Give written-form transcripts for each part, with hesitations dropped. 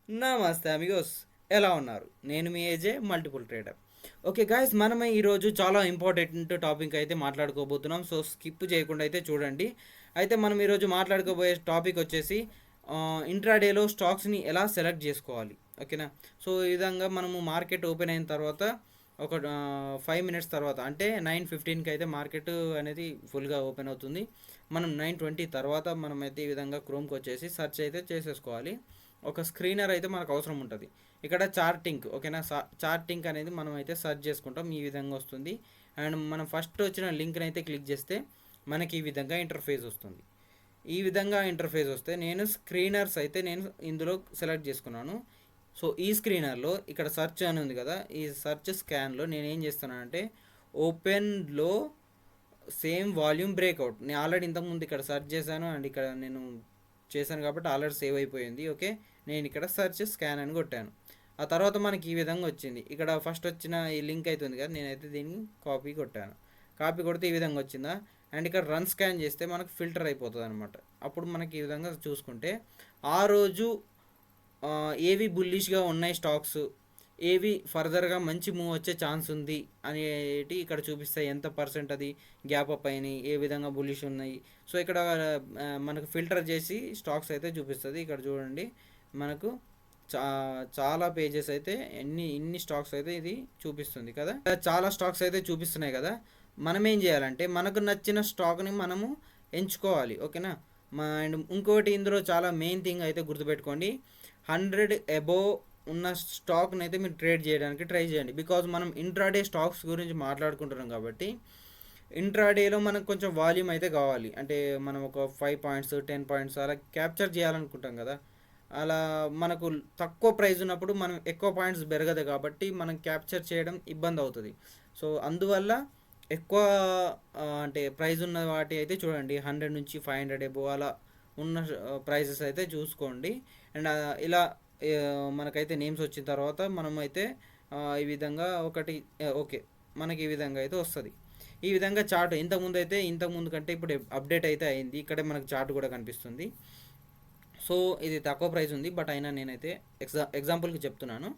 నమస్తే అమిగోస్, ఎలా ఉన్నారు? నేను మీ ఏజే మల్టిపుల్ ట్రేడర్. ఓకే గాయస్, మనం ఈరోజు చాలా ఇంపార్టెంట్ టాపిక్ అయితే మాట్లాడుకోబోతున్నాం. సో స్కిప్ చేయకుండా అయితే చూడండి. అయితే మనం ఈరోజు మాట్లాడుకోబోయే టాపిక్ వచ్చేసి ఇంట్రాడేలో స్టాక్స్ని ఎలా సెలెక్ట్ చేసుకోవాలి. ఓకేనా? సో ఈ విధంగా మనము మార్కెట్ ఓపెన్ అయిన తర్వాత ఒక 5 మినిట్స్ తర్వాత, అంటే 9:15కి అయితే మార్కెట్ అనేది ఫుల్గా ఓపెన్ అవుతుంది. మనం 9:20 తర్వాత మనమైతే ఈ విధంగా క్రోమ్కి వచ్చేసి సెర్చ్ అయితే చేసేసుకోవాలి. ఒక స్క్రీనర్ అయితే మనకు అవసరం ఉంటుంది. ఇక్కడ చార్టింగ్, ఓకేనా? చార్టింగ్ అనేది మనం అయితే సెర్చ్ చేసుకుంటాం. ఈ విధంగా వస్తుంది. అండ్ మనం ఫస్ట్ వచ్చిన లింక్ని అయితే క్లిక్ చేస్తే మనకి ఈ విధంగా ఇంటర్ఫేస్ వస్తుంది. ఈ విధంగా ఇంటర్ఫేస్ వస్తే నేను ఇందులో సెలెక్ట్ చేసుకున్నాను. సో ఈ స్క్రీనర్లో ఇక్కడ సెర్చ్ అని ఉంది కదా, ఈ సెర్చ్ స్కాన్లో నేను ఏం చేస్తున్నానంటే ఓపెన్లో సేమ్ వాల్యూమ్ బ్రేక్అవుట్, నేను ఆల్రెడీ ఇంతకుముందు ఇక్కడ సెర్చ్ చేశాను అండ్ ఇక్కడ నేను చేశాను కాబట్టి ఆల్రెడీ సేవ్ అయిపోయింది. ఓకే, నేను ఇక్కడ సెర్చ్ స్కాన్ అని కొట్టాను. ఆ తర్వాత మనకి ఈ విధంగా వచ్చింది. ఇక్కడ ఫస్ట్ వచ్చిన ఈ లింక్ అవుతుంది కదా, నేనైతే దీన్ని కాపీ కొట్టాను. కాపీ కొడితే ఈ విధంగా వచ్చిందా. అండ్ ఇక్కడ రన్ స్కాన్ చేస్తే మనకు ఫిల్టర్ అయిపోతుంది అనమాట. అప్పుడు మనకి ఈ విధంగా చూసుకుంటే ఆ రోజు ఏవి బుల్లిష్గా ఉన్నాయి స్టాక్స్, ఏవి ఫర్దర్గా మంచి మూవ్ వచ్చే ఛాన్స్ ఉంది అనేటి ఇక్కడ చూపిస్తాయి. ఎంత పర్సెంట్ అది గ్యాప్ అప్ అయినాయి, ఏ విధంగా బుల్లిష్ ఉన్నాయి. సో ఇక్కడ మనకు ఫిల్టర్ చేసి స్టాక్స్ అయితే చూపిస్తుంది. ఇక్కడ చూడండి, మనకు చాలా పేజెస్ అయితే ఇన్ని స్టాక్స్ అయితే ఇది చూపిస్తుంది కదా. చాలా స్టాక్స్ అయితే చూపిస్తున్నాయి కదా. మనం ఏం చేయాలంటే మనకు నచ్చిన స్టాక్ని మనము ఎంచుకోవాలి. ఓకేనా? అండ్ ఇంకోటి ఇందులో చాలా మెయిన్ థింగ్ అయితే గుర్తుపెట్టుకోండి, 100 అబోవ్ ఉన్న స్టాక్ని అయితే మీరు ట్రేడ్ చేయడానికి ట్రై చేయండి. బికాజ్ మనం ఇంట్రాడే స్టాక్స్ గురించి మాట్లాడుకుంటున్నాం కాబట్టి ఇంట్రాడేలో మనకు కొంచెం వాల్యూమ్ అయితే కావాలి. అంటే మనం ఒక 5 పాయింట్స్ 10 పాయింట్స్ అలా క్యాప్చర్ చేయాలనుకుంటాం కదా. అలా మనకు తక్కువ ప్రైస్ ఉన్నప్పుడు మనం ఎక్కువ పాయింట్స్ పెరగదు కాబట్టి మనం క్యాప్చర్ చేయడం ఇబ్బంది అవుతుంది. సో అందువల్ల ఎక్కువ అంటే ప్రైస్ ఉన్న వాటి అయితే చూడండి, 100 నుంచి 500 ఎబో అలా ఉన్న ప్రైజెస్ అయితే చూసుకోండి. అండ్ ఇలా మనకైతే నేమ్స్ వచ్చిన తర్వాత మనం అయితే ఈ విధంగా ఒకటి ఓకే, మనకి ఈ విధంగా అయితే వస్తుంది. ఈ విధంగా చార్ట్ ఇంతకుముందు కంటే ఇప్పుడు అప్డేట్ అయితే అయింది. ఇక్కడే మనకు చార్ట్ కూడా కనిపిస్తుంది. సో ఇది తక్కువ ప్రైస్ ఉంది, బట్ అయినా నేనైతే ఎగ్జాంపుల్కి చెప్తున్నాను.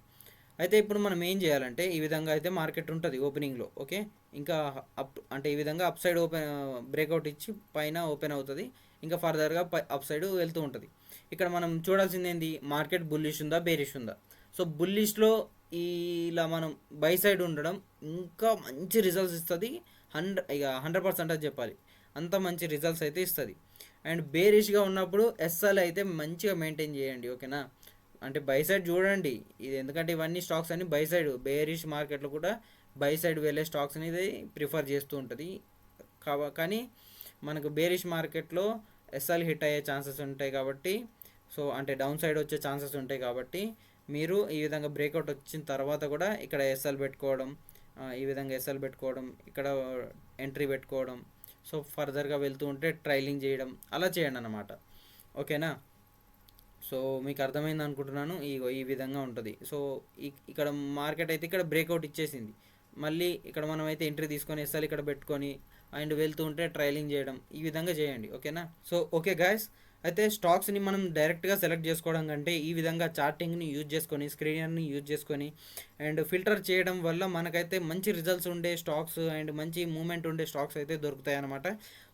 అయితే ఇప్పుడు మనం ఏం చేయాలంటే ఈ విధంగా అయితే మార్కెట్ ఉంటుంది ఓపెనింగ్లో. ఓకే, ఇంకా అంటే ఈ విధంగా అప్ సైడ్ ఓపెన్ బ్రేక్అవుట్ ఇచ్చి పైన ఓపెన్ అవుతుంది. ఇంకా ఫర్దర్గా అప్ సైడ్ వెళ్తూ ఉంటుంది. ఇక్కడ మనం చూడాల్సింది ఏంది, మార్కెట్ బుల్లిష్ ఉందా బేరిష్ ఉందా. సో బుల్లిష్లో ఇలా మనం బై సైడ్ ఉండడం ఇంకా మంచి రిజల్ట్స్ ఇస్తుంది. 100% అది చెప్పాలి, అంత మంచి రిజల్ట్స్ అయితే ఇస్తుంది. అండ్ బేరిష్గా ఉన్నప్పుడు ఎస్ఎల్ అయితే మంచిగా మెయింటైన్ చేయండి. ఓకేనా? అంటే బై సైడ్ చూడండి ఇది, ఎందుకంటే ఇవన్నీ స్టాక్స్ అన్ని బై సైడ్, బేరిష్ మార్కెట్లో కూడా బై సైడ్ వెళ్ళే స్టాక్స్ అనేది ప్రిఫర్ చేస్తూ ఉంటుంది. కానీ మనకు బేరిష్ మార్కెట్లో ఎస్ఎల్ హిట్ అయ్యే ఛాన్సెస్ ఉంటాయి కాబట్టి, సో అంటే డౌన్ సైడ్ వచ్చే ఛాన్సెస్ ఉంటాయి కాబట్టి మీరు ఈ విధంగా బ్రేక్అవుట్ వచ్చిన తర్వాత కూడా ఇక్కడ ఎస్ఎల్ పెట్టుకోవడం, ఈ విధంగా ఎస్ఎల్ పెట్టుకోవడం, ఇక్కడ ఎంట్రీ పెట్టుకోవడం, సో ఫర్దర్గా వెళ్తూ ఉంటే ట్రైలింగ్ చేయడం, అలా చేయండి అన్నమాట. ఓకేనా? సో మీకు అర్థమైంది అనుకుంటున్నాను. ఈ విధంగా ఉంటుంది. సో ఇక్కడ మార్కెట్ అయితే ఇక్కడ బ్రేక్అవుట్ ఇచ్చేసింది. మళ్ళీ ఇక్కడ మనం అయితే ఎంట్రీ తీసుకొని ఎస్ఎల్ ఇక్కడ పెట్టుకొని అండ్ వెళ్తూ ఉంటే ట్రైలింగ్ చేయడం, ఈ విధంగా చేయండి. ఓకేనా? సో ఓకే గాయస్, అయితే స్టాక్స్ని మనం డైరెక్ట్గా సెలెక్ట్ చేసుకోవడం కంటే ఈ విధంగా చార్టింగ్ని యూజ్ చేసుకొని, స్క్రీనర్ని యూజ్ చేసుకొని అండ్ ఫిల్టర్ చేయడం వల్ల మనకైతే మంచి రిజల్ట్స్ ఉండే స్టాక్స్ అండ్ మంచి మూమెంట్ ఉండే స్టాక్స్ అయితే దొరుకుతాయి అన్నమాట.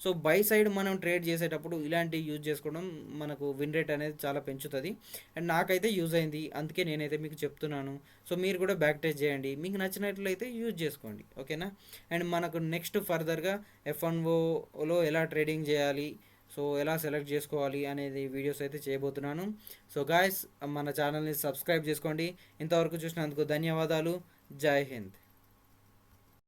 సో బై సైడ్ మనం ట్రేడ్ చేసేటప్పుడు ఇలాంటివి యూజ్ చేసుకోవడం మనకు విన్ రేట్ అనేది చాలా పెంచుతుంది. అండ్ నాకైతే యూజ్ అయింది, అందుకే నేనైతే మీకు చెప్తున్నాను. సో మీరు కూడా బ్యాక్ టెస్ట్ చేయండి, మీకు నచ్చినట్లయితే యూజ్ చేసుకోండి. ఓకేనా? అండ్ మనకు నెక్స్ట్ ఫర్దర్గా F1Oలో ఎలా ట్రేడింగ్ చేయాలి, సో ఎలా సెలెక్ట్ చేసుకోవాలి అనేది వీడియోస్ అయితే చేయబోతున్నాను. సో గాయస్, మన ఛానల్ని సబ్స్క్రైబ్ చేసుకోండి. ఇంతవరకు చూసినందుకు ధన్యవాదాలు. జై హింద్.